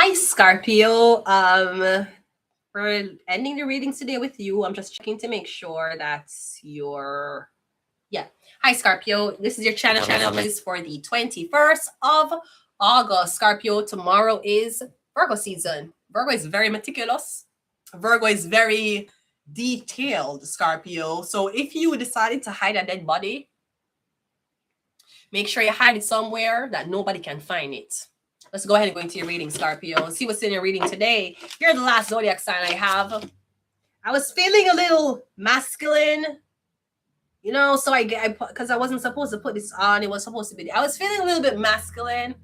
Hi, Scorpio. We're ending the readings today with you. I'm just checking to make sure that you're yeah. Hi, Scorpio. This is your channel is for the 21st of August. Scorpio, tomorrow is Virgo season. Virgo is very meticulous. Virgo is very detailed, Scorpio. So if you decided to hide a dead body, make sure you hide it somewhere that nobody can find it. Let's go ahead and go into your reading, Scorpio. See what's in your reading today. You're the last zodiac sign I have. I was feeling a little masculine, so because I wasn't supposed to put this on. It was supposed to be. I was feeling a little bit masculine.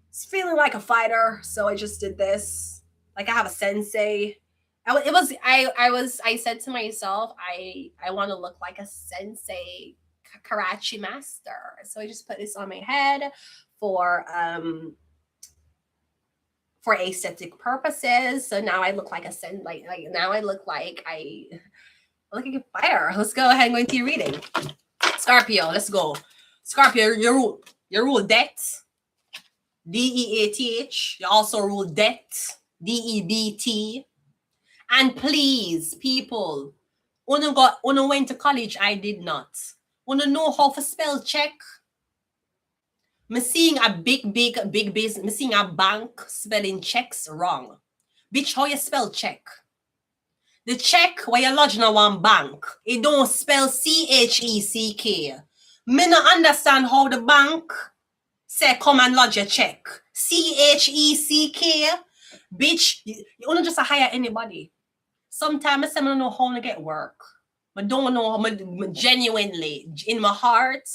It's feeling like a fighter, so I just did this. Like I have a sensei. I said to myself, I want to look like a sensei karate master. So I just put this on my head for aesthetic purposes. So now I look like a now I look like a fire. Let's go ahead and go into your reading. Scorpio, let's go. Scorpio, you rule debt. DEATH. You also rule debt. DEBT. And please, people, when went to college, I did not. Wanna know how to spell check? Me seeing a big business, me seeing a bank spelling checks wrong. Bitch, how you spell check? The check where you lodge in one bank, it don't spell CHECK. Me no understand how the bank say come and lodge a check. CHECK. Bitch, you don't just hire anybody. Sometimes I say I don't know how to get work. I don't know how genuinely in my heart.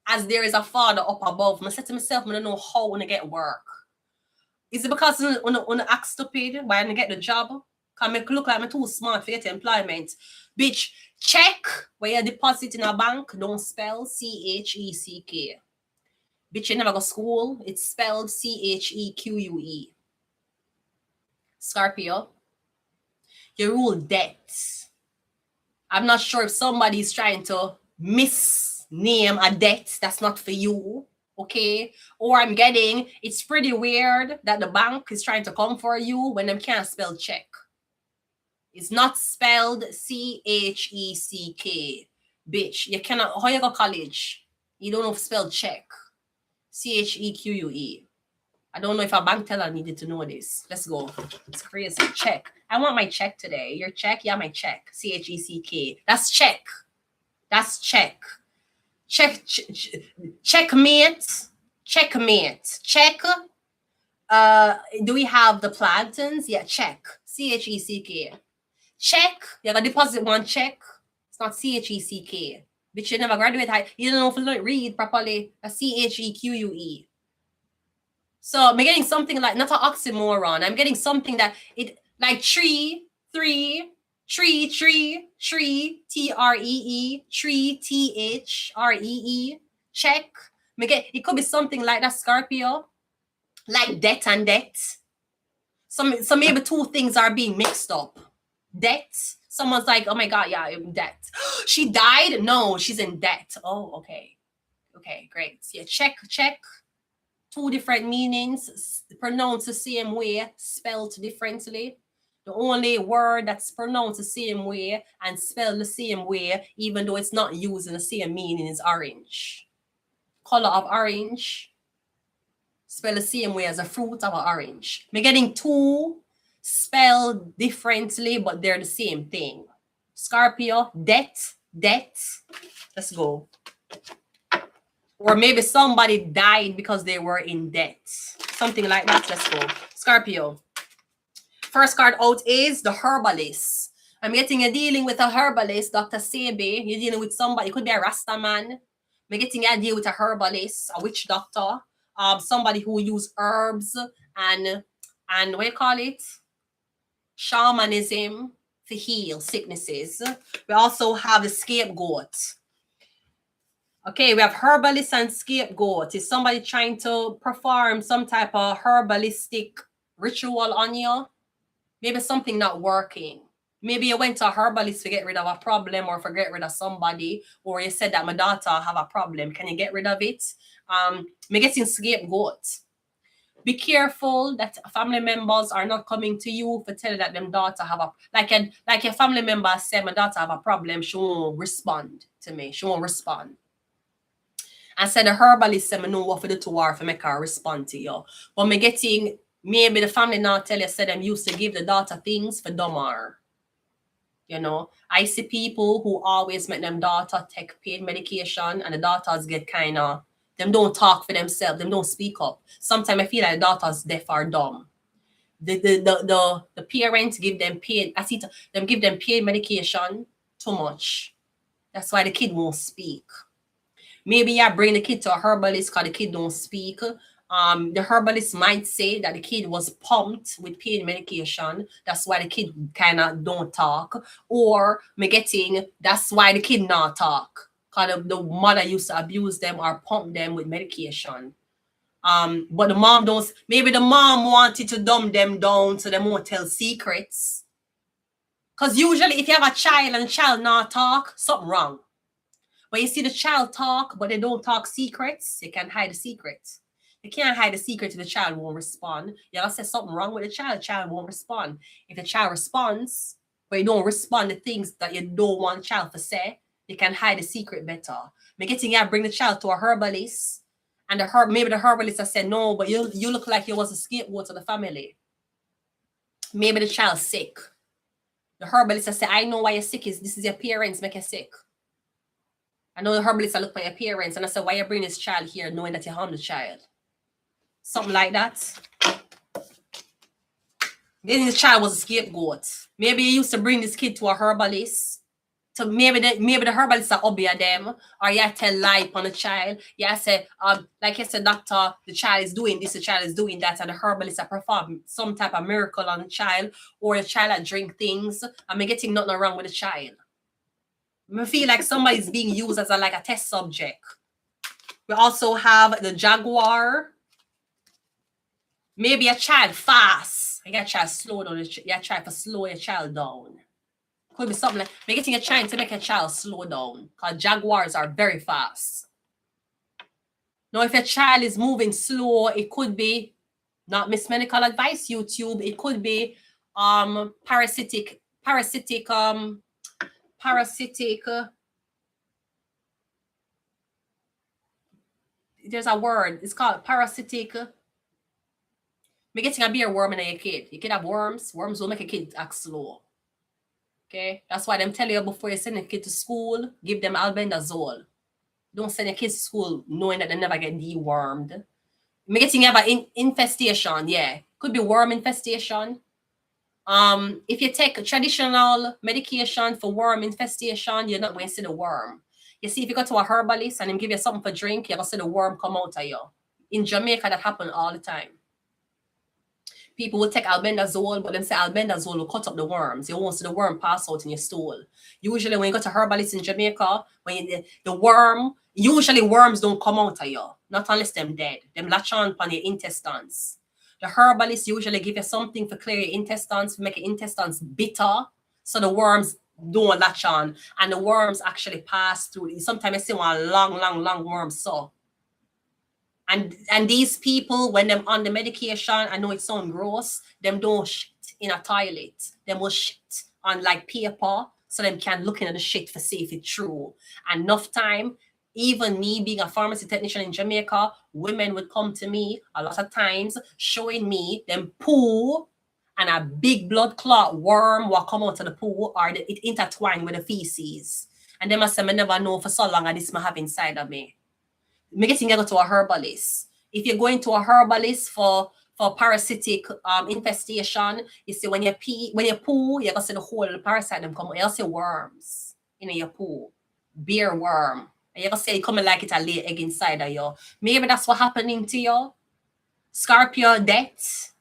As there is a father up above, I said to myself, I don't know how to get work. Is it because when I act stupid why I get the job? Because I look like I'm too smart for get employment. Bitch, check where you deposit in a bank don't spell CHECK. Bitch, you never go to school. It's spelled CHEQUE. Scorpio, you rule debt. I'm not sure if somebody's trying to misname a debt that's not for you, okay? Or I'm getting, it's pretty weird that the bank is trying to come for you when they can't spell check. It's not spelled CHECK. Bitch, you cannot, how you go college? You don't know if spell check. CHEQUE. I don't know if a bank teller needed to know this. Let's go. It's crazy. Check. I want my check today. Your check? Yeah, my check. CHECK. That's check. That's check. Checkmate. Checkmate. Check. Do we have the plantains? Yeah, check. CHECK. Check. You gotta deposit one check. It's not CHECK. Bitch, you never graduate high. You don't know if you read properly. A CHEQUE. So I'm getting something like, not an oxymoron. I'm getting something that it like tree, TREE, TREE, THREE, check. It could be something like that, Scorpio, like debt and debt. So maybe two things are being mixed up. Debt. Someone's like, oh my God, yeah, I'm in debt. She died? No, she's in debt. Oh, okay. Okay, great. Yeah, check. Two different meanings, pronounced the same way, spelled differently. The only word that's pronounced the same way and spelled the same way, even though it's not using the same meaning, is orange. Color of orange, spelled the same way as a fruit of an orange. We're getting two spelled differently, but they're the same thing. Scorpio, debt. Let's go. Or maybe somebody died because they were in debt. Something like that. Let's go. Scorpio. First card out is the herbalist. I'm getting a dealing with a herbalist, Dr. Sebe. You're dealing with somebody. It could be a Rasta man. I'm getting a deal with a herbalist, a witch doctor, somebody who use herbs and what do you call it? Shamanism to heal sicknesses. We also have the scapegoat. Okay, we have herbalist and scapegoat. Is somebody trying to perform some type of herbalistic ritual on you? Maybe something not working. Maybe you went to a herbalist to get rid of a problem or to get rid of somebody, or you said that my daughter have a problem. Can you get rid of it? Me getting scapegoat. Be careful that family members are not coming to you for telling that them daughter have a like your family member said, my daughter have a problem. She won't respond to me. She won't respond. I said the herbalist said me know what for the to her for make her respond to you. But me getting maybe the family now tell you said them used to give the daughter things for dumber. You know, I see people who always make them daughter take pain medication and the daughters get kind of, them don't talk for themselves, them don't speak up. Sometimes I feel like the daughters deaf or dumb. The parents give them pain, I see them give them pain medication too much. That's why the kid won't speak. Maybe you bring the kid to a herbalist because the kid don't speak. The herbalist might say that the kid was pumped with pain medication. That's why the kid kind of don't talk. Or me getting, that's why the kid not talk. Because the mother used to abuse them or pump them with medication. But the mom don't, maybe the mom wanted to dumb them down so they won't tell secrets. Because usually if you have a child and the child not talk, something wrong. When you see the child talk, but they don't talk secrets, you can hide the secrets. You can't hide the secret if the child won't respond. You gotta say something wrong with the child won't respond. If the child responds, but you don't respond to things that you don't want the child to say, you can hide the secret better. Make it you bring the child to a herbalist, and maybe the herbalist has said, no, but you look like you was a scapegoat of the family. Maybe the child's sick. The herbalist has said, I know why you're sick, this is your parents make you sick. I know the herbalist look for your parents, and I said, why you bring this child here knowing that you harm the child? Something like that. Then the child was a scapegoat. Maybe you used to bring this kid to a herbalist. So maybe the herbalist are obey them, or you tell lie on the child. You say, like you said, doctor, the child is doing this, the child is doing that, and the herbalist are perform some type of miracle on the child, or the child that drink things, and me getting nothing wrong with the child. I feel like somebody's being used as like a test subject. We also have the jaguar. Maybe a child fast. You got a child slow down. You try to slow your child down. Could be something like making a child to make a child slow down. Because jaguars are very fast. Now, if a child is moving slow, it could be not Miss Medical Advice YouTube. It could be parasitic. There's a word. It's called parasitic. Me getting a beer worm in your kid. You can have worms. Worms will make a kid act slow. Okay? That's why them tell you before you send a kid to school, give them albendazole. Don't send your kids to school knowing that they never get dewormed. Me getting you have an infestation. Yeah. Could be worm infestation. If you take traditional medication for worm infestation, you're not going to see the worm. You see, if you go to a herbalist and him give you something for drink, you're going to see the worm come out of you. In Jamaica, that happens all the time. People will take albendazole, but then say albendazole will cut up the worms. You won't see the worm pass out in your stool. Usually, when you go to herbalist in Jamaica, when the worm, usually worms don't come out of you, not unless them dead. Them latch on your intestines. The herbalist usually give you something for clear your intestines, to make your intestines bitter, so the worms don't latch on, and the worms actually pass through. Sometimes I see one long worm so. And these people, when them on the medication, I know it sounds gross, them don't shit in a toilet. Them will shit on like paper, so them can look into the shit for see if it's true. And enough time, even me being a pharmacy technician in Jamaica, women would come to me a lot of times showing me them poo and a big blood clot worm will come out of the poo, or it intertwined with the feces. And them I say, I never know for so long this I have inside of me. Me getting you go to a herbalist. If you're going to a herbalist for parasitic infestation, you see when you poo, you're gonna see the whole of the parasite them come. You'll see worms in your poo, beer worm. And you're gonna see it coming like it a lay egg inside of you. Maybe that's what happening to you. Scorpio death.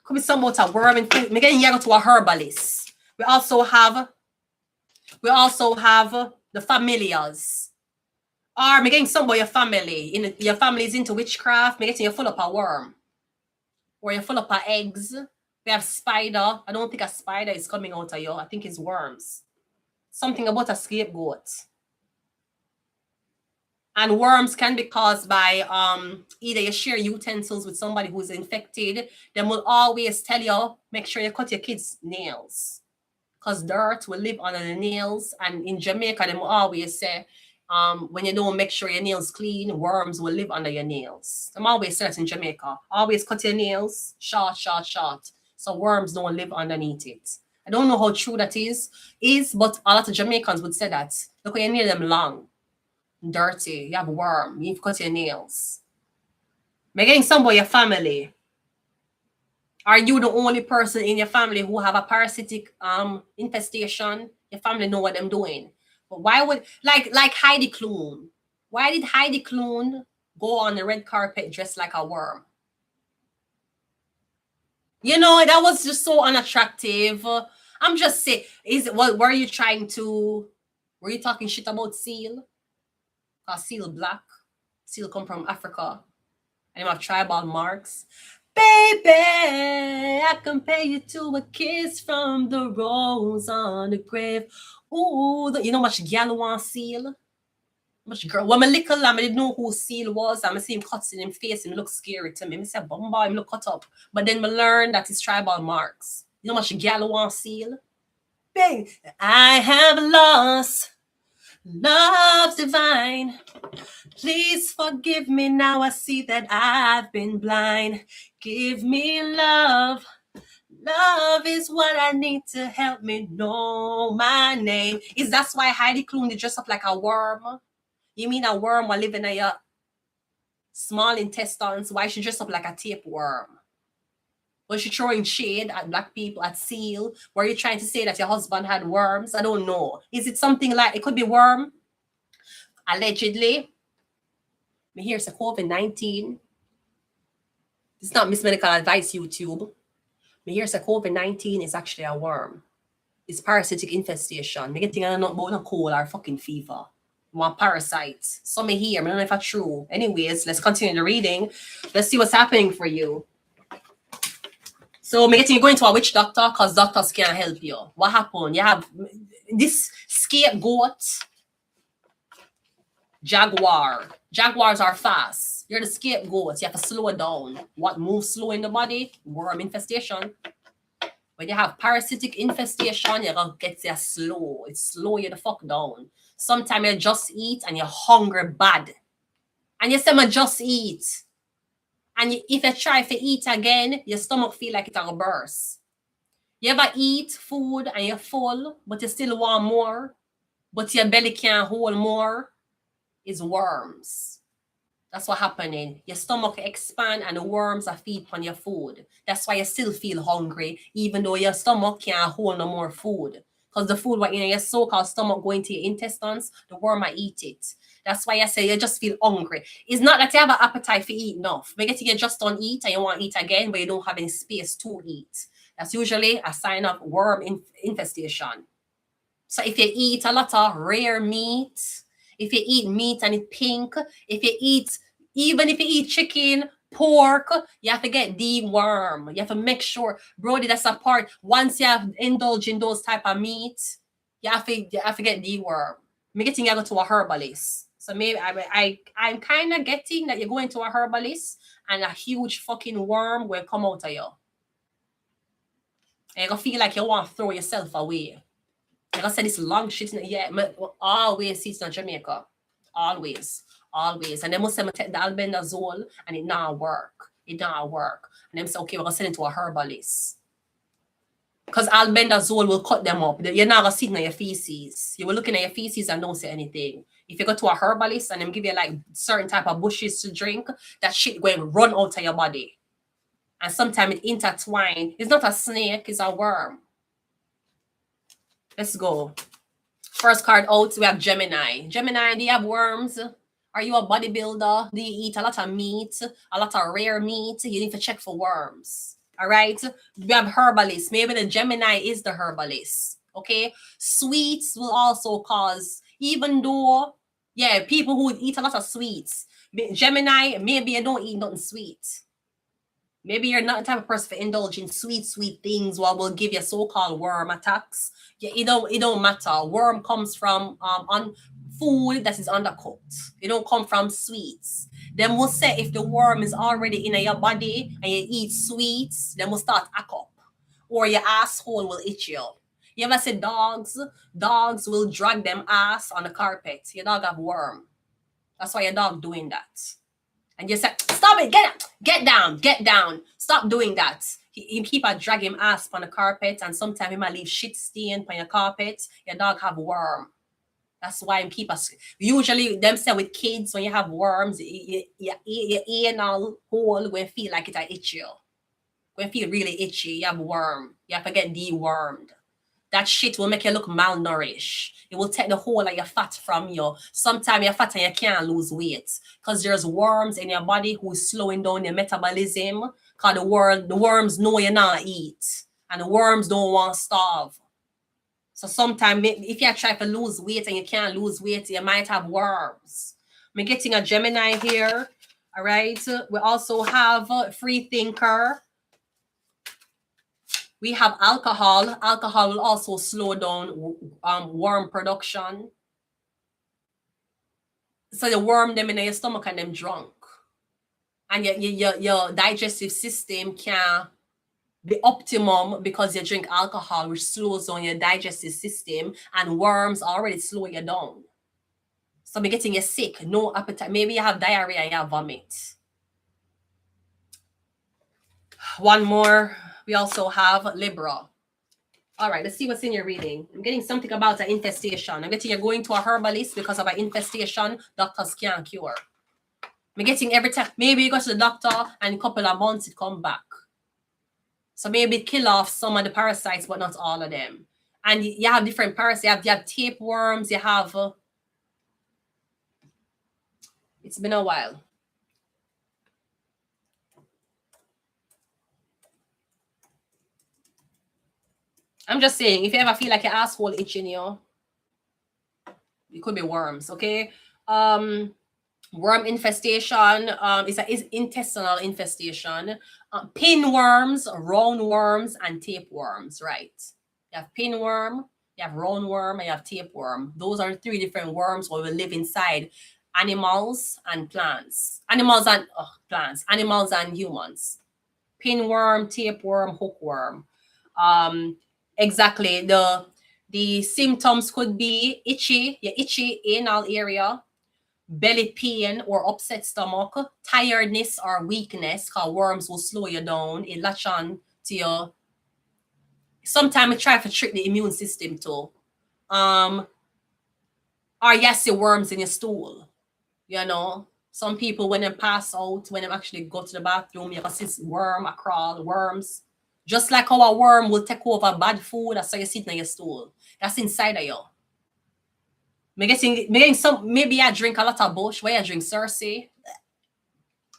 Could be some about a worm in food. Me getting you go to a herbalist. We also have the familiars. Or me getting some about your family. Your family is into witchcraft. Me getting you full up a worm. Or you're full up of eggs. We have spider. I don't think a spider is coming out of you. I think it's worms. Something about a scapegoat. And worms can be caused by either you share utensils with somebody who's infected. They will always tell you, make sure you cut your kids' nails. Because dirt will live under the nails. And in Jamaica, they will always say, when you don't make sure your nails clean, worms will live under your nails. I'm always say that in Jamaica. Always cut your nails short, short, short. So worms don't live underneath it. I don't know how true that is, but a lot of Jamaicans would say that. Look, when you nail them long, dirty, you have worm, you've cut your nails. I'm getting some about your family. Are you the only person in your family who have a parasitic infestation? Your family know what they're doing. But why would like Heidi Klum? Why did Heidi Klum go on the red carpet dressed like a worm? You know, that was just so unattractive. I'm just saying, were you talking shit about seal? Because seal black. Seal come from Africa. And you have tribal marks. Baby, I compare you to a kiss from the rose on the grave. Ooh, you know much gal want seal? Much girl. When I little, I didn't know who seal was. I see him cuts in his face and it looks scary to me. I say, Bumba, him look cut up. But then I learned that it's tribal marks. You know much gal want seal? Bang! I have lost love divine. Please forgive me now. I see that I've been blind. Give me love. Love is what I need to help me know my name. Is that why Heidi Klum did dress up like a worm? You mean a worm while living in your small intestines? Why she dress up like a tapeworm? Was she throwing shade at black people, at seal? Were you trying to say that your husband had worms? I don't know. Is it something like, it could be worm? Allegedly. Me hear it's a COVID-19. It's not Miss Medical Advice YouTube. Me hear it's a COVID-19 is actually a worm. It's parasitic infestation. Me getting not about no cold or fucking fever. Want parasites. So me hear. I don't know if that's true. Anyways, let's continue the reading. Let's see what's happening for you. So me getting you going to a witch doctor because doctors can't help you. What happened? You have this scapegoat. Jaguar. Jaguars are fast. You're the scapegoat. You have to slow down. What moves slow in the body? Worm infestation. When you have parasitic infestation, you're going to get there slow. It slow you the fuck down. Sometimes you just eat and you're hungry bad. And you say, "I just eat." And if you try to eat again, your stomach feel like it's going to burst. You ever eat food and you're full, but you still want more, but your belly can't hold more? Is worms. That's what happening. Your stomach expand and the worms are feed on your food. That's why you still feel hungry, even though your stomach can't hold no more food. Because the food what in your so-called stomach going to your intestines, the worm might eat it. That's why I say you just feel hungry. It's not that you have an appetite for eat enough. Maybe you just don't eat and you want to eat again, but you don't have any space to eat. That's usually a sign of worm infestation. So if you eat a lot of rare meat, if you eat meat and it's pink, even if you eat chicken, pork, you have to get deworm. You have to make sure, Brody, that's a part. Once you have indulge in those type of meat, you have to get deworm. I'm getting you go to a herbalist. So maybe I'm kind of getting that you're going to a herbalist and a huge fucking worm will come out of you. And you're going to feel like you want to throw yourself away. Like I said, this long shit, yeah, always see it in Jamaica. Always. And they must say, take the albendazole and it not work. And them say, okay, we're going to send it to a herbalist. Because albendazole will cut them up. You're not going to see it in your feces. You were looking at your feces and don't say anything. If you go to a herbalist and them give you like certain type of bushes to drink, that shit going to run out of your body. And sometimes it intertwine. It's not a snake, it's a worm. Let's go. First card out, we have Gemini. Gemini, do you have worms? Are you a bodybuilder? Do you eat a lot of meat? A lot of rare meat? You need to check for worms. All right? We have herbalist. Maybe the Gemini is the herbalist. Okay? Sweets will also cause, even though, yeah, people who eat a lot of sweets. Gemini, maybe you don't eat nothing sweet. Maybe you're not the type of person for indulging sweet things what will give you so-called worm attacks. Yeah, it don't matter. Worm comes from food that is undercooked. It don't come from sweets. Then we'll say if the worm is already in your body and you eat sweets, then we'll start act up. Or your asshole will itch you. You ever see dogs? Dogs will drag them ass on the carpet. Your dog have worm. That's why your dog doing that. And you say, stop it, get down. Stop doing that. He keep a drag him ass on the carpet, and sometimes he might leave shit stain on your carpet. Your dog have worm. That's why him keep us. Usually, them say with kids, when you have worms, your anal hole when feel like it itch you. When feel really itchy, you have worm. You have to get dewormed. That shit will make you look malnourished. It will take the whole of your fat from you. Sometimes you're fat and you can't lose weight because there's worms in your body who's slowing down your metabolism. Because the worms know you're not eat, and the worms don't want to starve. So sometimes if you try to lose weight and you can't lose weight, you might have worms. I'm getting a Gemini here. All right. We also have free thinker. We have alcohol. Alcohol will also slow down worm production. So the worm them in your stomach and them drunk. And your digestive system can't be optimum because you drink alcohol, which slows down your digestive system, and worms already slow you down. So be getting you sick, no appetite. Maybe you have diarrhea and you have vomit. One more. We also have Libra. All right, let's see what's in your reading. I'm getting something about an infestation. I'm getting you're going to a herbalist because of an infestation doctors can't cure. I'm getting every time. Maybe you go to the doctor and a couple of months it come back. So maybe kill off some of the parasites, but not all of them. And you have different parasites. You have tapeworms. You have... it's been a while. I'm just saying, if you ever feel like your asshole itching you, it could be worms, okay? Worm infestation is an intestinal infestation. Pinworms, roundworms, and tapeworms, right? You have pinworm, you have roundworm, and you have tapeworm. Those are 3 different worms where we live inside animals and plants. Animals and plants. Animals and humans. Pinworm, tapeworm, hookworm. Exactly. The symptoms could be itchy, your itchy anal area, belly pain or upset stomach, tiredness or weakness, because worms will slow you down. It latch on to your... sometimes it try to trick the immune system too. Or yes, your worms in your stool. You know, some people when they pass out, when they actually go to the bathroom, you can see worm, a crawl, worms. Just like how a worm will take over bad food, that's how you sit in your stool. That's inside of you. Maybe I drink a lot of bush. Where I drink Cersei.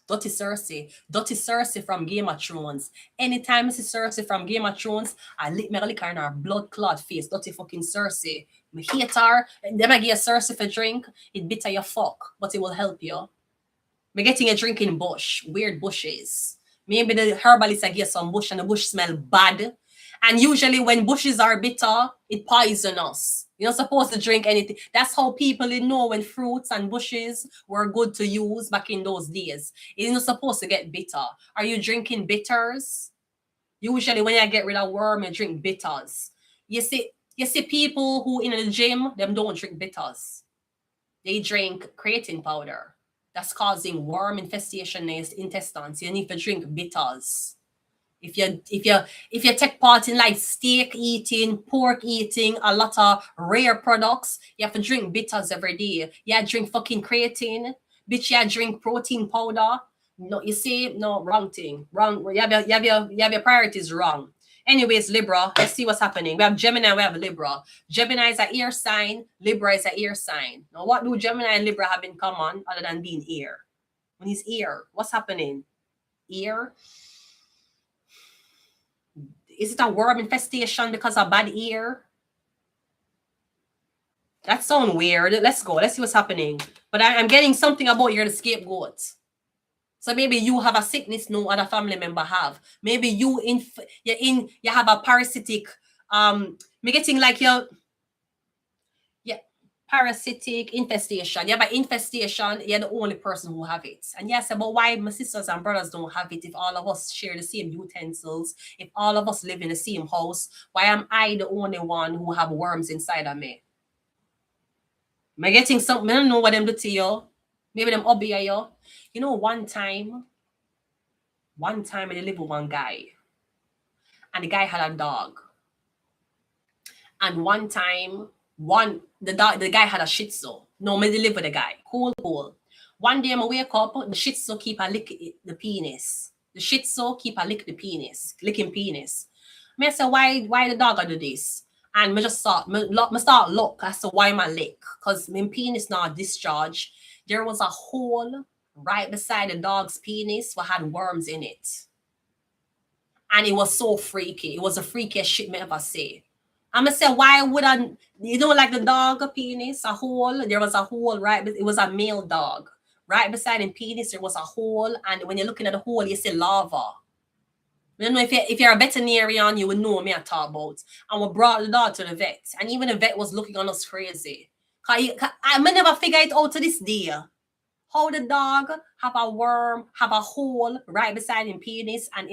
Dirty Cersei. Dirty Cersei from Game of Thrones. Anytime I see Cersei from Game of Thrones, I lick her in her blood clot face. Dirty fucking Cersei. I hate her. Then I get a Cersei for drink. It bitter your fuck, but it will help you. I'm getting a drinking bush. Weird bushes. Maybe the herbalist I get some bush and the bush smell bad. And usually when bushes are bitter, it poisons us. You're not supposed to drink anything. That's how people know when fruits and bushes were good to use back in those days. It's not supposed to get bitter. Are you drinking bitters? Usually when you get rid of worm, you drink bitters. You see people who in the gym, them don't drink bitters. They drink creatine powder. That's causing worm infestation in the intestines. You need to drink bitters. If you take part in like steak eating, pork eating, a lot of rare products, you have to drink bitters every day. Yeah, drink fucking creatine. Bitch, yeah, drink protein powder. No, you see, no, wrong thing. Wrong. You have your priorities wrong. Anyways, Libra, let's see what's happening. We have Gemini, we have Libra. Gemini is an air sign, Libra is an air sign. Now, what do Gemini and Libra have in common other than being air? When it's air, what's happening? Air? Is it a worm infestation because of bad air? That sounds weird. Let's go. Let's see what's happening. But I'm getting something about you're the scapegoat. So maybe you have a sickness no other family member have. Maybe you have a parasitic me getting like your Parasitic infestation. You have an infestation, you're the only person who have it. And yes, but why my sisters and brothers don't have it if all of us share the same utensils, if all of us live in the same house, why am I the only one who have worms inside of me? Am I getting something? I don't know what them do to you. Maybe them obey you. You know, one time I live with one guy, and the guy had a dog. And one time, the guy had a Shih Tzu. No, me live with the guy. Cool. One day I wake up, the Shih Tzu keep a lick the penis. The Shih Tzu keep a lick the penis, licking penis. Me I say, why the dog do this? And me just start look as to why my lick, cause my penis not discharge. There was a hole right beside the dog's penis what had worms in it. And it was so freaky. It was the freakiest shit me ever say. I'm gonna say, why would I? You know, like the dog penis, a hole. There was a hole, right? But it was a male dog. Right beside him penis, there was a hole, and when you're looking at the hole, you see lava. I don't know if you're a veterinarian, you would know me I talk about. And we brought the dog to the vet, and even the vet was looking on us crazy. I never figure it out to this day. How the dog have a worm, have a hole right beside him penis, and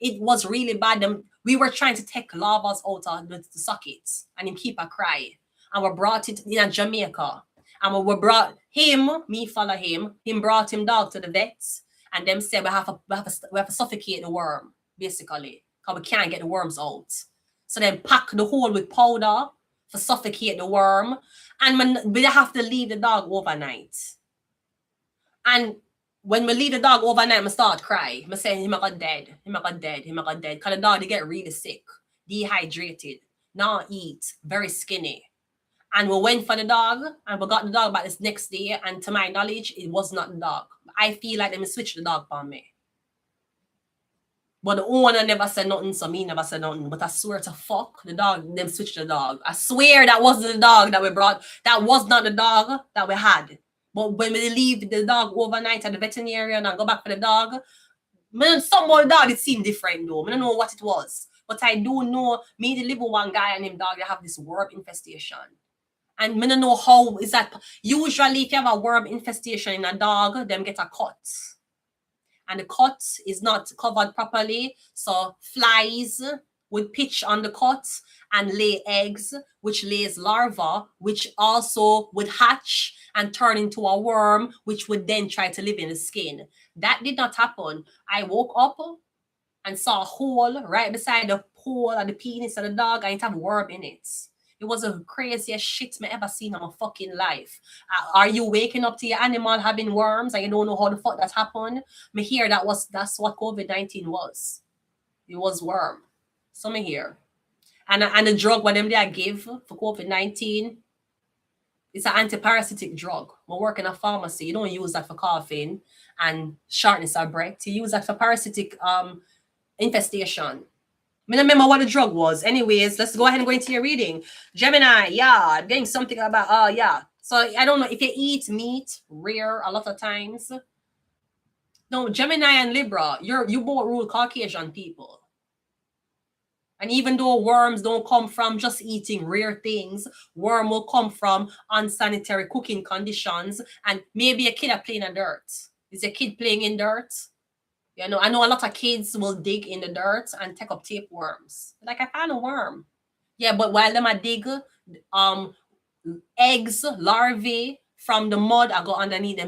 it was really bad. We were trying to take lavas out of the sockets, and him keep a cry. And we brought it in Jamaica. And we brought him, me follow him. Him brought him dog to the vets, and them said we have to suffocate the worm, basically, because we can't get the worms out. So then pack the hole with powder to suffocate the worm, and we have to leave the dog overnight. And when we leave the dog overnight, I start cry. I say, him got dead. Because the dog, they get really sick, dehydrated, not eat, very skinny. And we went for the dog, and we got the dog back this next day, and to my knowledge, it was not the dog. I feel like they switched the dog on me. But the owner never said nothing, so me never said nothing. But I swear to fuck, the dog, them switched the dog. I swear that wasn't the dog that we brought. That was not the dog that we had. But when we leave the dog overnight at the veterinarian and go back for the dog, some more dog, it seemed different though. I don't know what it was. But I do know, me the live with one guy and him dog, they have this worm infestation. And I don't know how is that. Usually if you have a worm infestation in a dog, them get a cut. And the cut is not covered properly. So flies would pitch on the cut and lay eggs, which lays larvae, which also would hatch and turn into a worm, which would then try to live in the skin. That did not happen. I woke up and saw a hole right beside the hole of the penis of the dog, and it had a worm in it. It was the craziest shit I ever seen in my fucking life. Are you waking up to your animal having worms and you don't know how the fuck that happened? Me hear that's what COVID-19 was. It was worm. So me hear. And the drug what them they give for COVID-19, it's an antiparasitic drug. We work in a pharmacy. You don't use that for coughing and shortness of breath. You use that for parasitic infestation. I don't remember what the drug was. Anyways, let's go ahead and go into your reading. Gemini, yeah, getting something about, yeah. So I don't know if you eat meat rare a lot of times. No, Gemini and Libra, you both rule Caucasian people. And even though worms don't come from just eating rare things, worm will come from unsanitary cooking conditions, and maybe a kid are playing in dirt. Is a kid playing in dirt? You know, I know a lot of kids will dig in the dirt and take up tapeworms. Like, I found a worm. Yeah, but while them I dig, eggs, larvae from the mud, I go underneath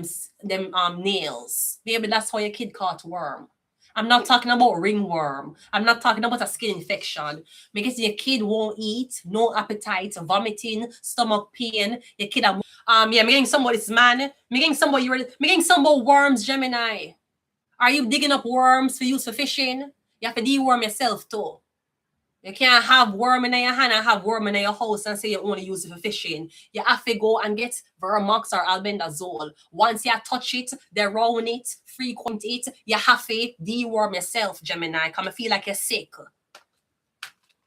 them nails. Maybe that's how your kid caught worm. I'm not talking about ringworm. I'm not talking about a skin infection. Because your kid won't eat, no appetite, vomiting, stomach pain. Your kid yeah, me getting somebody's man. Me getting somebody worms, Gemini. Are you digging up worms for use for fishing? You have to deworm yourself too. You can't have worm in your hand and have worm in your house and say you only use it for fishing. You have to go and get Vermox or albendazole. Once you touch it, they round it, frequent it, you have to deworm yourself, Gemini. Come and feel like you're sick.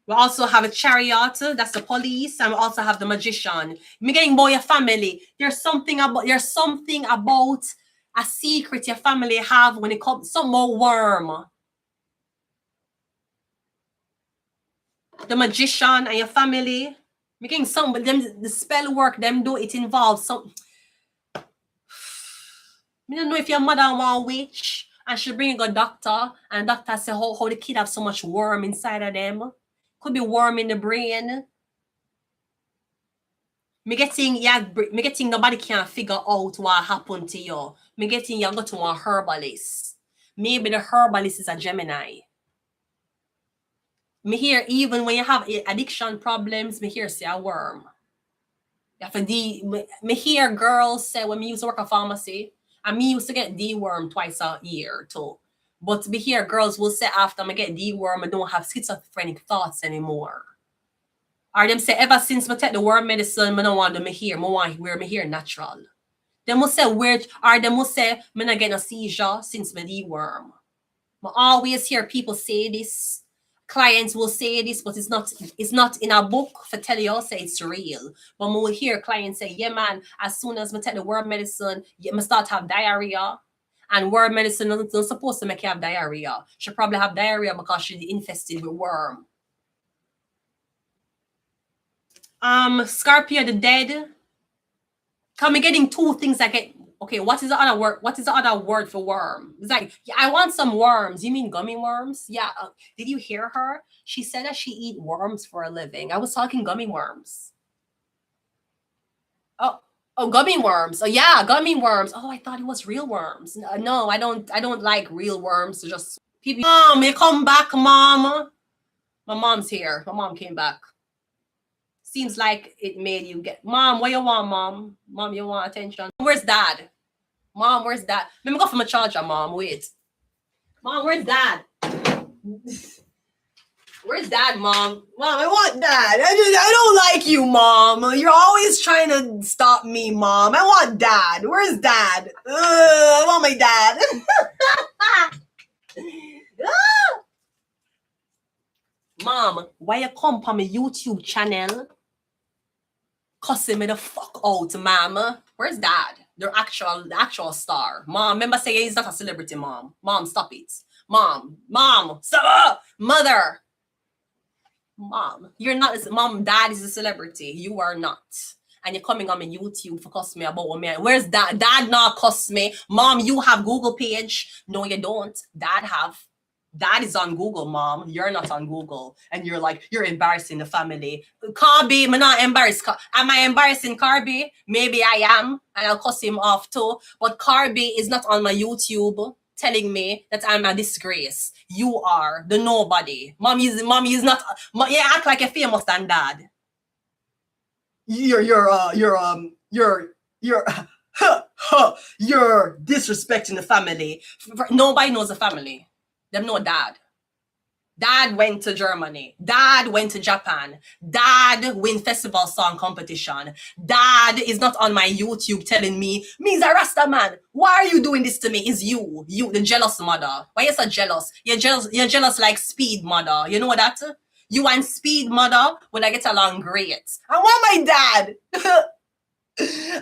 We also have a chariot, that's the police, and we also have the magician. Me getting about your family. There's something about a secret your family have when it comes some more worm. The magician and your family, Making some, but them the spell work them do it involves some. I don't know if your mother want witch and she bring a doctor and doctor say how the kid have so much worm inside of them. Could be worm in the brain. Me getting nobody can figure out what happened to you. Me getting you go to a herbalist. Maybe the herbalist is a Gemini. Me hear even when you have addiction problems, me hear say a worm. Me hear girls say when me used to work at pharmacy, and me used to get deworm twice a year too. But me hear girls will say after me get deworm, I don't have schizophrenic thoughts anymore. Or them say ever since me take the worm medicine, I don't want them hear. I want where me hear natural. They must say weird, or they must say me not get a seizure since me deworm. I always hear people say this. Clients will say this, but it's not in a book for tell you say it's real. But we will hear clients say, yeah, man, as soon as I take the worm medicine, I start to have diarrhea. And worm medicine isn't supposed to make you have diarrhea. She probably have diarrhea because she's infested with worm. Scorpio the dead. Come getting two things I get. Okay, what is the other word? What is the other word for worm? It's like, yeah, I want some worms. You mean gummy worms? Yeah. Did you hear her? She said that she eat worms for a living. I was talking gummy worms. Oh, gummy worms. Oh yeah, gummy worms. Oh, I thought it was real worms. No, I don't like real worms. Just people. Mom, you come back, mom. My mom's here. My mom came back. Seems like it made you get. Mom, what you want, mom? Mom, you want attention? Where's dad? Mom, where's dad? Let me go for my charger, mom. Wait. Mom, where's dad? Where's dad, mom? Mom, I want dad. I don't like you, mom. You're always trying to stop me, mom. I want dad. Where's dad? I want my dad. Mom, why you come on my YouTube channel? Cussing me the fuck out, mom. Where's dad? The actual star. Mom, remember say he's not a celebrity, mom. Mom, stop it. Mom, stop. Mother. Mom, you're not. Mom, dad is a celebrity. You are not. And you're coming on my YouTube for cuss me about me. Where's dad? Dad not cuss me. Mom, you have Google page. No, you don't. Dad have. Dad is on Google, mom. You're not on Google. And you're like, you're embarrassing the family. Carby, I'm not embarrassed. Am I embarrassing Carby? Maybe I am. And I'll cuss him off too. But Carby is not on my YouTube telling me that I'm a disgrace. You are the nobody. Mom is not. You act like you're famous than dad. You're disrespecting the family. Nobody knows the family. Them know dad. Dad went to Germany. Dad went to Japan. Dad win festival song competition. Dad is not on my YouTube telling me, me's a Rasta man. Why are you doing this to me? It's you, the jealous mother. Why you so jealous? You're jealous like Speed mother. You know that? You and Speed mother when I get along great. I want my dad.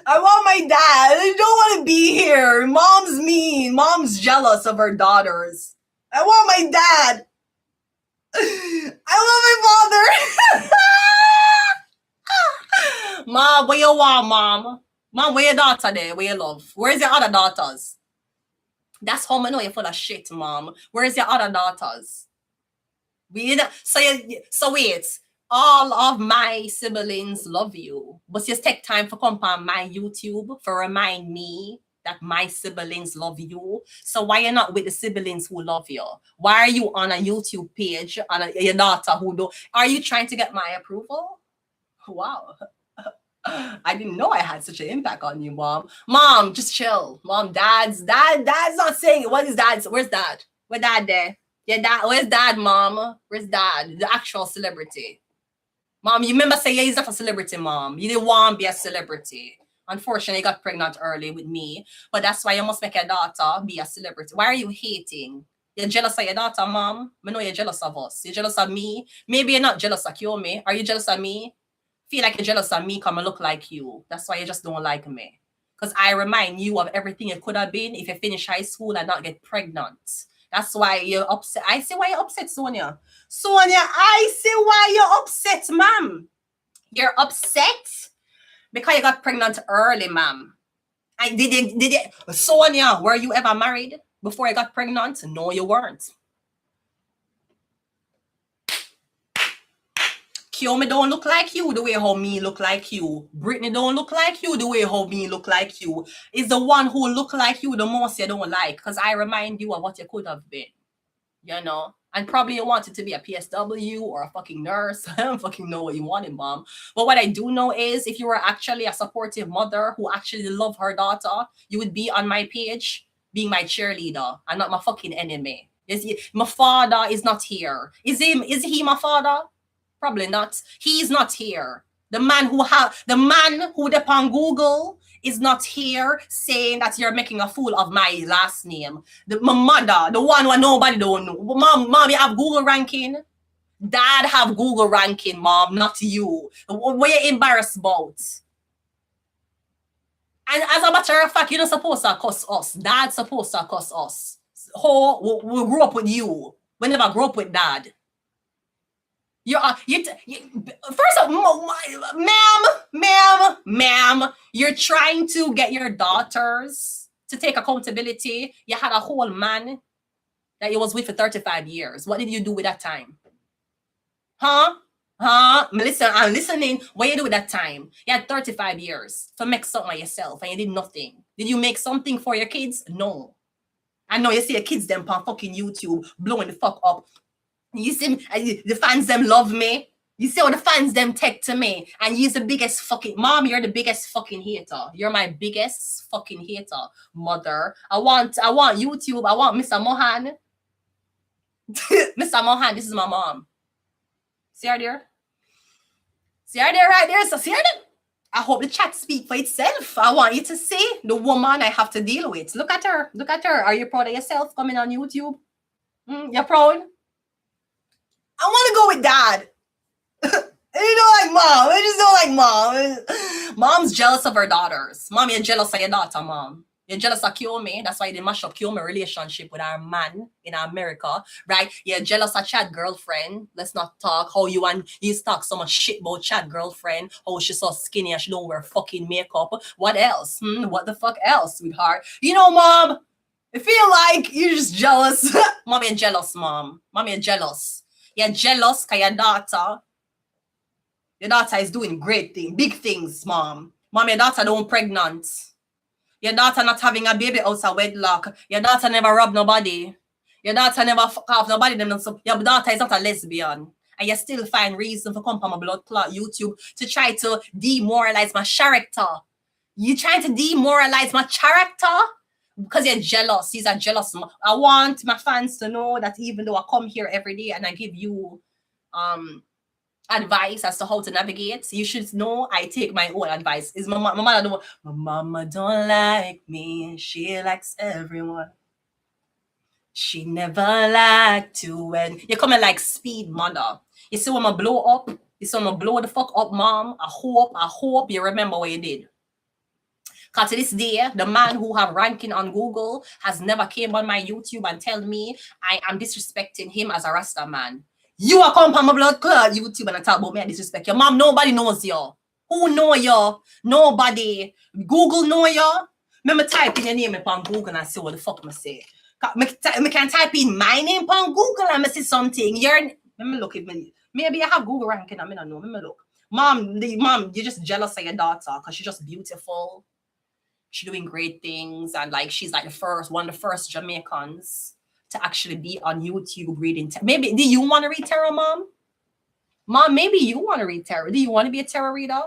I want my dad. I don't want to be here. Mom's mean. Mom's jealous of her daughters. I want my dad. I want my father. Mom, where you want, mom? Mom, where your daughter there? Where you love? Where's your other daughters? That's how I know you're full of shit, mom. Where's your other daughters? So wait. All of my siblings love you, but you take time for come on my YouTube for remind me that my siblings love you. So why you not with the siblings who love you? Why are you on a YouTube page on your daughter who do? Are you trying to get my approval? Wow. I didn't know I had such an impact on you, mom. Mom, just chill. Mom, dad's not saying it. What is dad? Where's dad? Where's dad there? Yeah, dad. Where's dad, mom? Where's dad? The actual celebrity. Mom, you remember say, yeah, he's not a celebrity, mom. You didn't want to be a celebrity. Unfortunately, you got pregnant early with me. But that's why you must make your daughter be a celebrity. Why are you hating? You're jealous of your daughter, mom? I know you're jealous of us. You're jealous of me? Maybe you're not jealous of Kiyomi. Are you jealous of me? Feel like you're jealous of me because I look like you. That's why you just don't like me. Because I remind you of everything it could have been if you finish high school and not get pregnant. That's why you're upset. I see why you're upset, Sonia. Sonia, I see why you're upset, ma'am. You're upset because you got pregnant early, ma'am. Did you, Sonia, were you ever married before you got pregnant? No, you weren't. Kiyomi don't look like you the way how me look like you. Brittany don't look like you the way how me look like you. Is the one who look like you the most you don't like, because I remind you of what you could have been. You know? And probably you wanted to be a PSW or a fucking nurse. I don't fucking know what you wanted, mom. But what I do know is if you were actually a supportive mother who actually loved her daughter, you would be on my page being my cheerleader and not my fucking enemy. My father is not here. Is he my father? Probably not. He's not here. The man who upon Google is not here saying that you're making a fool of my last name. My mother, the one who nobody don't know. Mom, you have Google ranking. Dad have Google ranking, mom, not you. What you embarrassed about? And as a matter of fact, you're not supposed to cuss us. Dad's supposed to cuss us. We grew up with you. We never grew up with dad. First of all, ma'am, you're trying to get your daughters to take accountability. You had a whole man that you was with for 35 years. What did you do with that time? Huh? Listen, I'm listening. What did you do with that time? You had 35 years to make something of yourself and you did nothing. Did you make something for your kids? No. I know you see your kids them on fucking YouTube blowing the fuck up. You see, the fans them love me. You see how the fans them take to me. And you're the biggest fucking... Mom, you're the biggest fucking hater. You're my biggest fucking hater, mother. I want YouTube. I want Mr. Mohan. Mr. Mohan, this is my mom. See her there? See her there right there? So see her there? I hope the chat speak for itself. I want you to see the woman I have to deal with. Look at her. Look at her. Are you proud of yourself coming on YouTube? You're proud? I want to go with dad. You don't like mom. I just don't like mom. Mom's jealous of her daughters. Mom, you're jealous of your daughter, mom. You're jealous of Kiyomi. That's why you didn't mash up Kiyomi's relationship with our man in America, right? You're jealous of Chad girlfriend. Let's not talk how you talk so much shit about Chad girlfriend. How she's so skinny and she don't wear fucking makeup. What else? What the fuck else, sweetheart? You know, mom, I feel like you're just jealous. Mom, you're jealous, mom. Mom, you're jealous. You're jealous because your daughter is doing great things, big things, mom. Mom, your daughter don't pregnant. Your daughter not having a baby outside wedlock. Your daughter never robbed nobody. Your daughter never fuck off nobody. Your daughter is not a lesbian. And you still find reason for come from my blood clot YouTube to try to demoralize my character. You trying to demoralize my character? Because you're jealous. He's a jealous. I want my fans to know that even though I come here every day and I give you advice as to how to navigate, you should know I take my own advice. Is my mama don't like me. She likes everyone. She never liked to when you're coming like speed mother. You see when I blow up? You see when I blow the fuck up, mom? I hope you remember what you did. Because to this day, the man who have ranking on Google has never came on my YouTube and tell me I am disrespecting him as a Rasta man. You are come on my blood clot YouTube and I talk about me and disrespect your mom. Nobody knows you. Who know you? Nobody. Google know you. Me type in your name upon Google and see what the fuck I say. Me can type in my name upon Google and I see something. Let me look at me. Maybe I have Google ranking. I don't know. Let me look. Mom, you're just jealous of your daughter because she's just beautiful. She's doing great things, and like she's like one of the first Jamaicans to actually be on YouTube reading. Maybe do you want to read tarot, mom? Mom, maybe you want to read tarot. Do you want to be a tarot reader?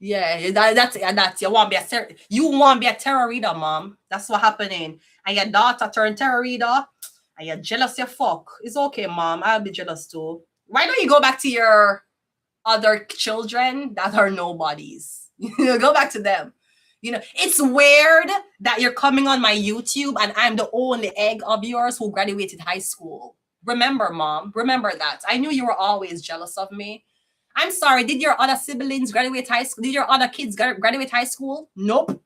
Yeah, that's you want to be a tarot reader, mom. That's what happening. And your daughter turned tarot reader, and you're jealous. You fuck. It's okay, mom. I'll be jealous too. Why don't you go back to your other children that are nobodies? Go back to them. You know, it's weird that you're coming on my YouTube and I'm the only egg of yours who graduated high school. Remember, mom, remember that. I knew you were always jealous of me. I'm sorry, did your other siblings graduate high school? Did your other kids graduate high school? Nope.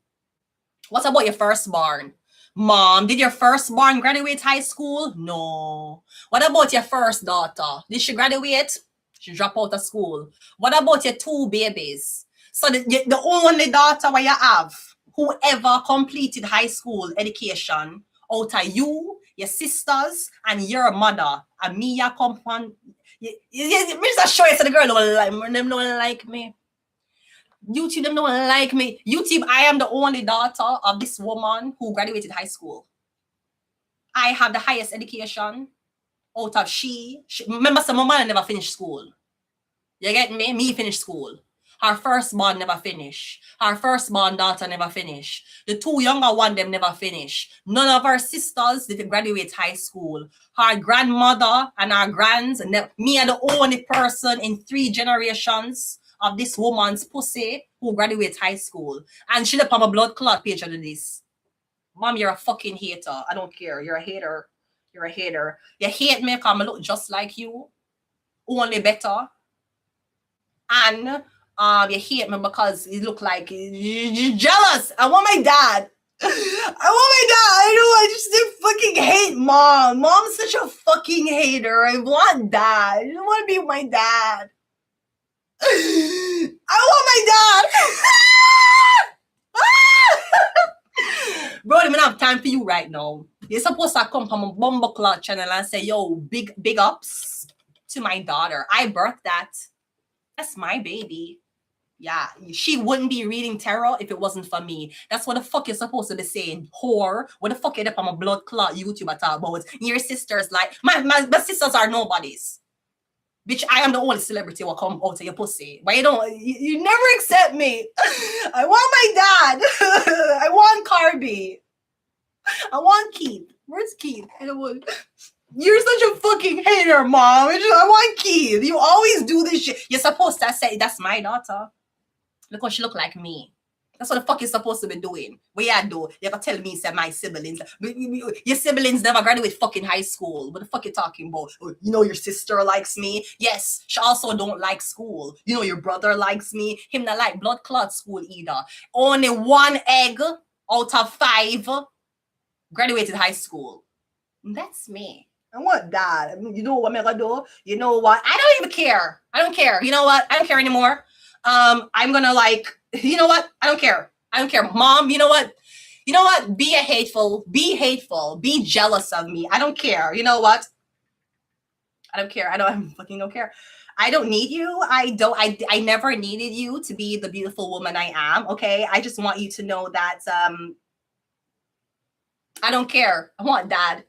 What about your firstborn? Mom, did your firstborn graduate high school? No. What about your first daughter? Did she graduate? She drop out of school. What about your 2 babies? So the only daughter where you have, whoever completed high school education, out of you, your sisters, and your mother, and me, you come on. Me just show you so the girl don't like, them don't like me. YouTube, them don't like me. YouTube, I am the only daughter of this woman who graduated high school. I have the highest education out of she remember some mama never finished school. You get me? Me finished school. Her firstborn never finished. Her firstborn daughter never finished. The 2 younger one them never finished. None of her sisters did graduate high school. Her grandmother and her grands, me are the only person in 3 generations of this woman's pussy who graduates high school. And she up on my blood clot page under this. Mom, you're a fucking hater. I don't care. You're a hater. You're a hater. You hate me because I look just like you. Only better. And you hate me because you look like you're jealous. I want my dad. I want my dad. I know. I just fucking hate mom. Mom's such a fucking hater. I want dad. I just want to be with my dad. I want my dad. Bro, I don't have time for you right now. You're supposed to come from a Bumbleclaw channel and say, yo, big ups to my daughter. I birthed that. That's my baby. Yeah, she wouldn't be reading tarot if it wasn't for me. That's what the fuck you're supposed to be saying, whore. What the fuck you up on my blood clot YouTube at all about? Your sisters, like, my sisters are nobodies. Bitch, I am the only celebrity who will come out of your pussy. But you never accept me. I want my dad. I want Carby. I want Keith. Where's Keith? You're such a fucking hater, mom. I want Keith. You always do this shit. You're supposed to say, that's my daughter. Look how she look like me. That's what the fuck you're supposed to be doing. What you do? You ever tell me, say, my siblings. Your siblings never graduate fucking high school. What the fuck you talking about? You know your sister likes me? Yes, she also don't like school. You know your brother likes me? Him not like blood clot school either. Only 1 egg out of 5 graduated high school. That's me. I want that. You know what I'm gonna do? You know what? I don't even care. I don't care. You know what? I don't care anymore. I'm gonna you know what? I don't care. I don't care. Mom, you know what? You know what? Be hateful. Be jealous of me. I don't care. You know what? I don't care. I fucking don't care. I don't need you. I never needed you to be the beautiful woman I am. Okay. I just want you to know that I don't care. I want dad.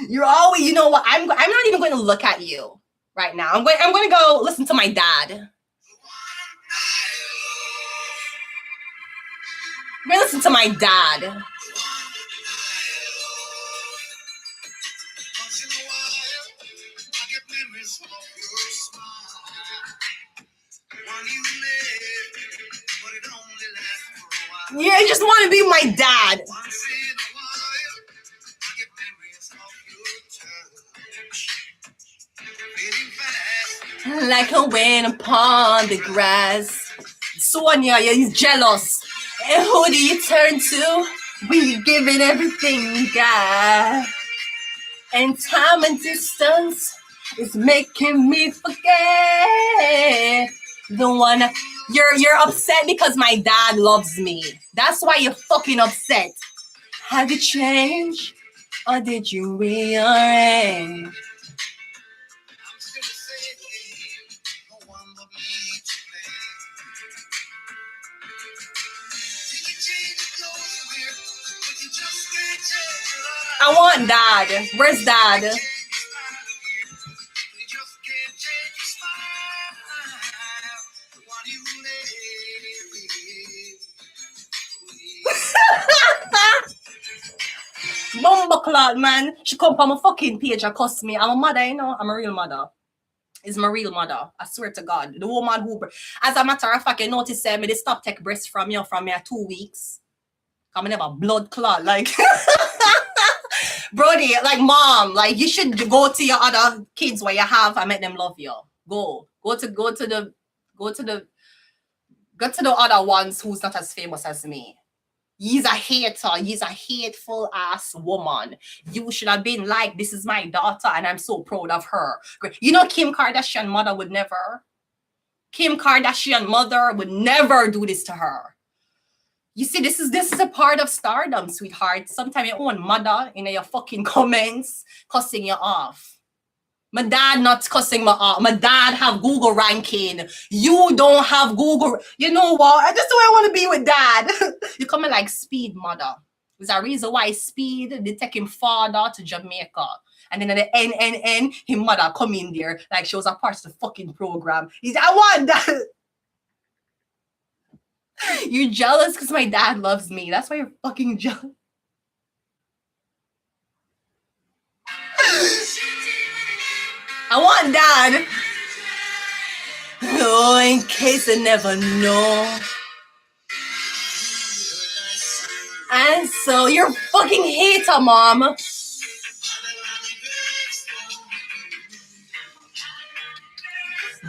You're always, you know what? I'm not even going to look at you right now. I'm going to go listen to my dad. I'm going to listen to my dad. Yeah, I just want to be my dad. Like a wind upon the grass. Sonia, you're jealous. And who do you turn to when you're giving everything you got? And time and distance is making me forget the one. You're upset because my dad loves me. That's why you're fucking upset. Have you changed or did you rearrange? I want dad. Where's dad? Bumbleclot, man. She come from a fucking page and cuss me. I'm a mother, you know. I'm a real mother. It's my real mother. I swear to God. The woman who, as a matter of fact, you notice me, they stop take breast from you from 2 weeks. I'm never blood clot. Like, Brody, like, mom, like, you should go to your other kids where you have and make them love you. Go to the other ones who's not as famous as me. He's a hater. He's a hateful ass woman. You should have been like, this is my daughter and I'm so proud of her. You know, Kim Kardashian mother would never. Kim Kardashian mother would never do this to her. You see, this is a part of stardom, sweetheart. Sometimes your own mother in your fucking comments cussing you off. My dad not cussing me off. My dad have Google ranking. You don't have Google. You know what? That's why I want to be with dad. You coming like Speed mother. There's a reason why Speed, they take him father to Jamaica. And then at the end, his mother come in there like she was a part of the fucking program. He's I want that. You're jealous because my dad loves me. That's why you're fucking jealous. I want dad. Oh, in case I never know. And so you're fucking hater, mom.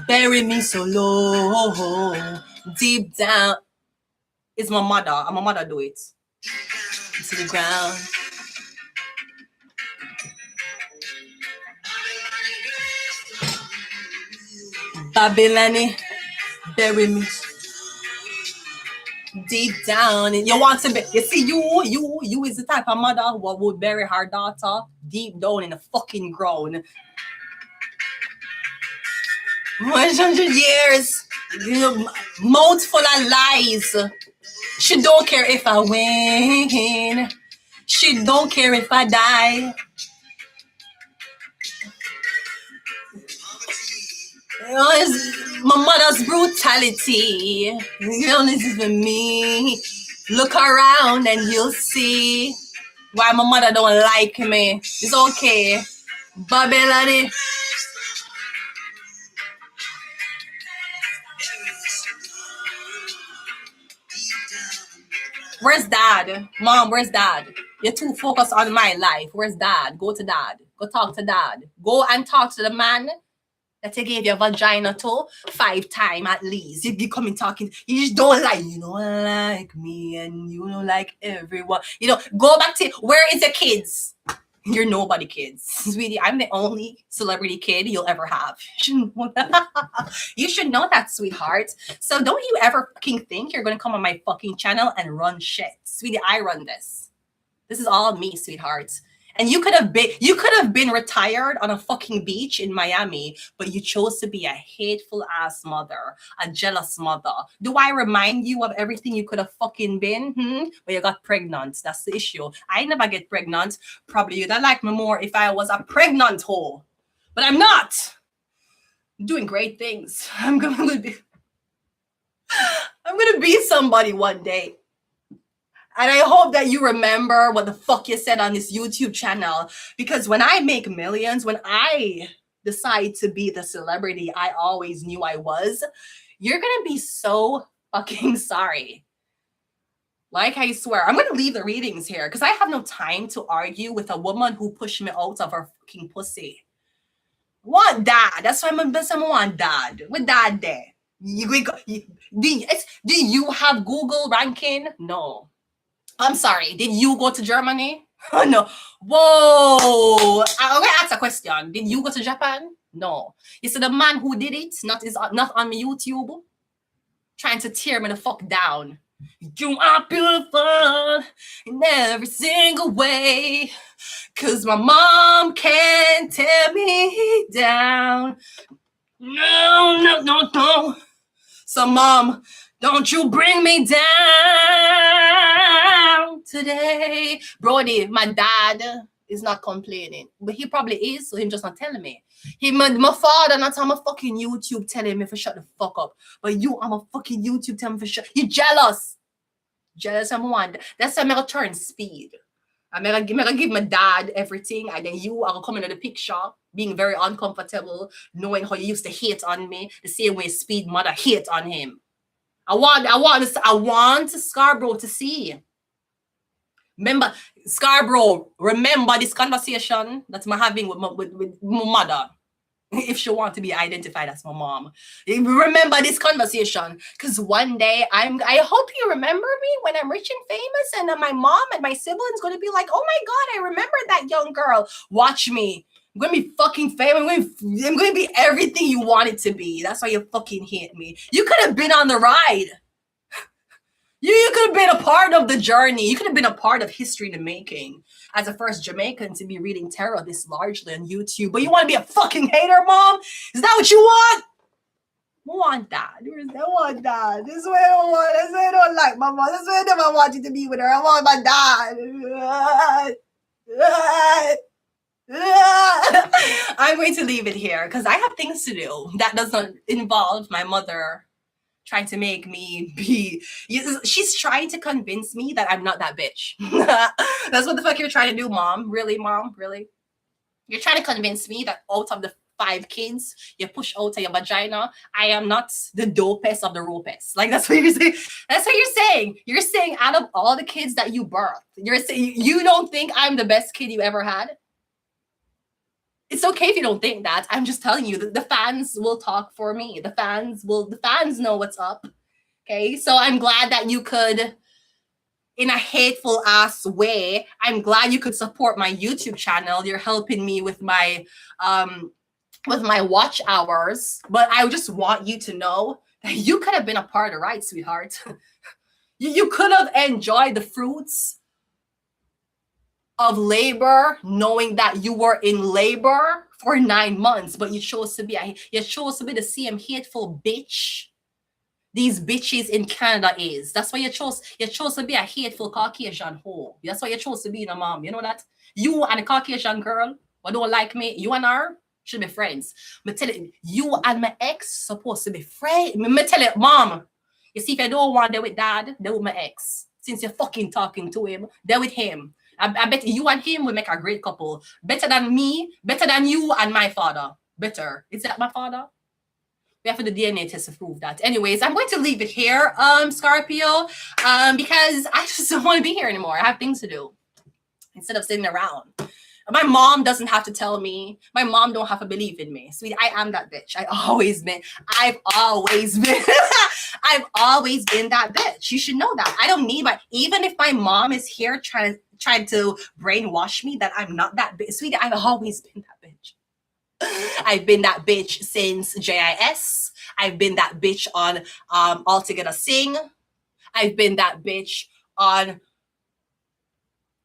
Bury me so low, deep down. It's my mother. And my mother do it. To the ground. Babylon, bury me deep down. And you want to be, you see, you is the type of mother who would bury her daughter deep down in the fucking ground. 100 years, mouth full of lies. She don't care if I win. She don't care if I die. It's my mother's brutality. This is with me. Look around and you'll see why my mother don't like me. It's okay. Babylon. Where's dad? Mom, where's dad? You're too focused on my life. Where's dad? Go to dad. Go talk to dad. Go and talk to the man that you gave your vagina to 5 times at least. You come in talking. You just don't like, you don't like me and you don't like everyone. You know, go back to, where is your kids? You're nobody kids. Sweetie, I'm the only celebrity kid you'll ever have. You should know that, sweetheart. So don't you ever fucking think you're going to come on my fucking channel and run shit. Sweetie, I run this. This is all me, sweetheart. And you could have been retired on a fucking beach in Miami, but you chose to be a hateful ass mother, a jealous mother. Do I remind you of everything you could have fucking been? But you got pregnant. That's the issue. I never get pregnant. Probably you'd have liked me more if I was a pregnant hoe. But I'm not. I'm doing great things. I'm gonna be somebody one day. And I hope that you remember what the fuck you said on this YouTube channel. Because when I make millions, when I decide to be the celebrity I always knew I was, you're going to be so fucking sorry. Like, I swear. I'm going to leave the readings here because I have no time to argue with a woman who pushed me out of her fucking pussy. Want dad. That's why I'm want dad. With dad there. Do you have Google ranking? No. I'm sorry. Did you go to Germany? Oh, no. Whoa. I'm going to ask a question. Did you go to Japan? No. You see, the man who did it, not on my YouTube, trying to tear me the fuck down. You are beautiful in every single way. Cause my mom can't tear me down. No. So, mom, don't you bring me down today. Brody, my dad is not complaining. But he probably is, so he's just not telling me. My father not on my fucking YouTube telling me to shut the fuck up. But you on my fucking YouTube telling me to shut. You jealous. Jealous of one. That's why I'm going to turn Speed. I'm going to give my dad everything. And then you are going to come into the picture, being very uncomfortable, knowing how you used to hate on me, the same way Speed mother hate on him. I want Scarborough to see. Remember, Scarborough, remember this conversation that I'm having with my mother. if she want to be identified as my mom. Remember this conversation, because one day I hope you remember me when I'm rich and famous, and then my mom and my siblings going to be like, oh my god, I remember that young girl. Watch me. I'm gonna be fucking famous. I'm gonna be everything you want it to be. That's why you fucking hate me. You could have been on the ride. You could have been a part of the journey. You could have been a part of history in the making as a first Jamaican to be reading tarot this largely on YouTube. But you want to be a fucking hater, mom? Is that what you want? I want that. I want that. This is what I don't want. This is what I don't like my mom. This is what I never wanted to be with her. I want my dad. I'm going to leave it here because I have things to do that doesn't involve my mother trying to make me be. She's trying to convince me that I'm not that bitch. That's what the fuck you're trying to do, mom. Really, mom? Really? You're trying to convince me that out of the 5 kids you push out of your vagina, I am not the dopest of the ropest. Like, that's what you're saying. That's what you're saying. You're saying out of all the kids that you birthed, you're saying you don't think I'm the best kid you ever had? It's okay if you don't think that. I'm just telling you that the fans will talk for me. The fans know what's up. Okay, so I'm glad that you could, in a hateful ass way, I'm glad you could support my YouTube channel. You're helping me with my watch hours. But I just want you to know that you could have been a part of the ride, sweetheart. You could have enjoyed the fruits of labor, knowing that you were in labor for 9 months, but you chose to be the same hateful bitch these bitches in Canada is. That's why you chose to be a hateful Caucasian hoe. That's why you chose to be the mom. You know that? You and a Caucasian girl who don't like me, you and her should be friends. Me tell you and my ex supposed to be friends. Me tell you, mom, you see, if you don't want to with dad, they with my ex. Since you're fucking talking to him, they're with him. I bet you and him will make a great couple. Better than me, better than you and my father. Better. Is that my father? We have to do DNA test to prove that. Anyways, I'm going to leave it here, Scorpio, because I just don't want to be here anymore. I have things to do instead of sitting around. My mom doesn't have to tell me. My mom don't have to believe in me. Sweetie, I am that bitch. I've always been. I've always been that bitch. You should know that. I don't need even if my mom is here trying to brainwash me that I'm not that bitch. Sweetie, I've always been that bitch. I've been that bitch since JIS. I've been that bitch on All Together Sing. I've been that bitch on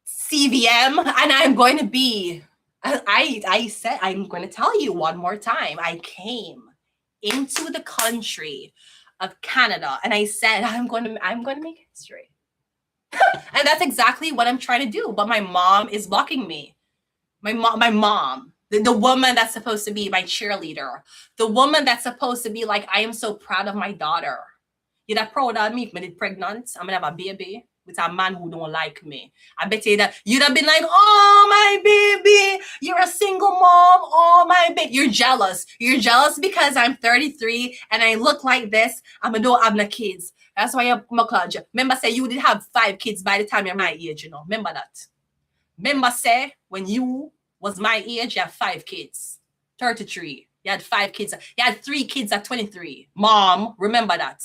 CVM, and I'm going to be. I said I'm going to tell you one more time. I came into the country of Canada, and I said I'm going to make history, and that's exactly what I'm trying to do. But my mom is blocking me. My mom. The woman that's supposed to be my cheerleader, the woman that's supposed to be like, I am so proud of my daughter. You're that proud of me if I'm pregnant, I'm gonna have a baby with a man who don't like me. I bet you that you'd have been like, oh my baby, you're a single mom, oh my baby. You're jealous. You're jealous because I'm 33 and I look like this. I don't have no kids. That's why you're McCludge. Remember say you did have 5 kids by the time you're my age, you know. Remember that. Remember say when you was my age, you had 5 kids. 33. You had 5 kids. You had 3 kids at 23. Mom, remember that.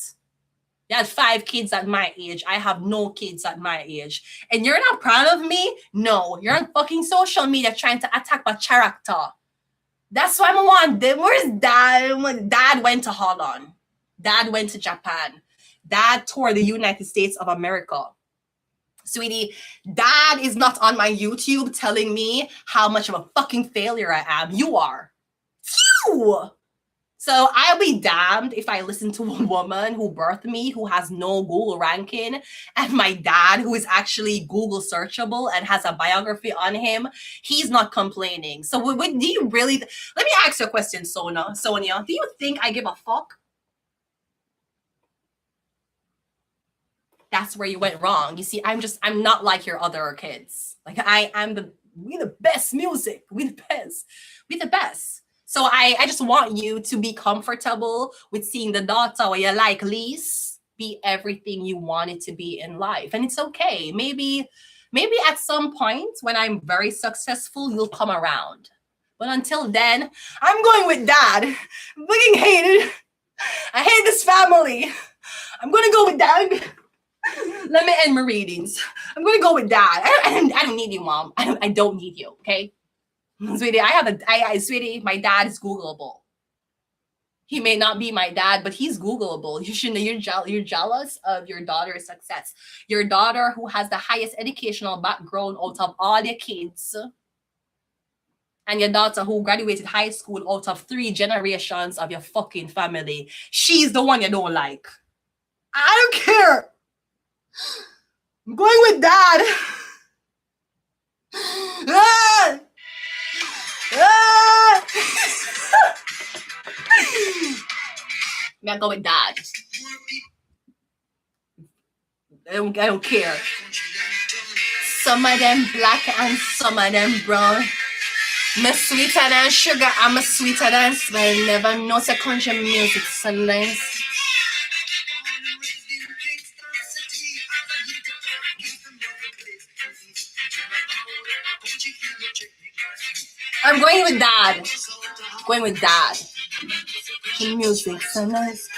You had 5 kids at my age. I have no kids at my age. And you're not proud of me? No. You're on fucking social media trying to attack my character. That's why I want them. Where's Dad? Dad went to Holland. Dad went to Japan. Dad toured the United States of America. Sweetie, Dad is not on my YouTube telling me how much of a fucking failure I am. You are. Phew! So I'll be damned if I listen to a woman who birthed me, who has no Google ranking, and my dad, who is actually Google searchable and has a biography on him, he's not complaining. So do you really, let me ask you a question, Sonia. Do you think I give a fuck? That's where you went wrong. You see, I'm not like your other kids. Like we the best music. We the best. So I just want you to be comfortable with seeing the daughter where you like least be everything you want it to be in life. And it's okay. Maybe at some point when I'm very successful, you'll come around. But until then, I'm going with dad. I fucking hate it. I hate this family. I'm gonna go with dad. Let me end my readings. I'm gonna go with dad. I don't need you, mom. I don't need you. Okay, sweetie. Sweetie, my dad is Googleable. He may not be my dad, but he's Googleable. You should know you're jealous of your daughter's success. Your daughter who has the highest educational background out of all your kids. And your daughter who graduated high school out of 3 generations of your fucking family. She's the one you don't like. I don't care. I'm going with dad. Ah! Ah! I'm gonna go with dad. I don't care. Some of them black and some of them brown. Me sweeter than sugar, I'm a sweeter than smell. Never know the country music so nice. I'm going with dad. Going with dad. The music so nice.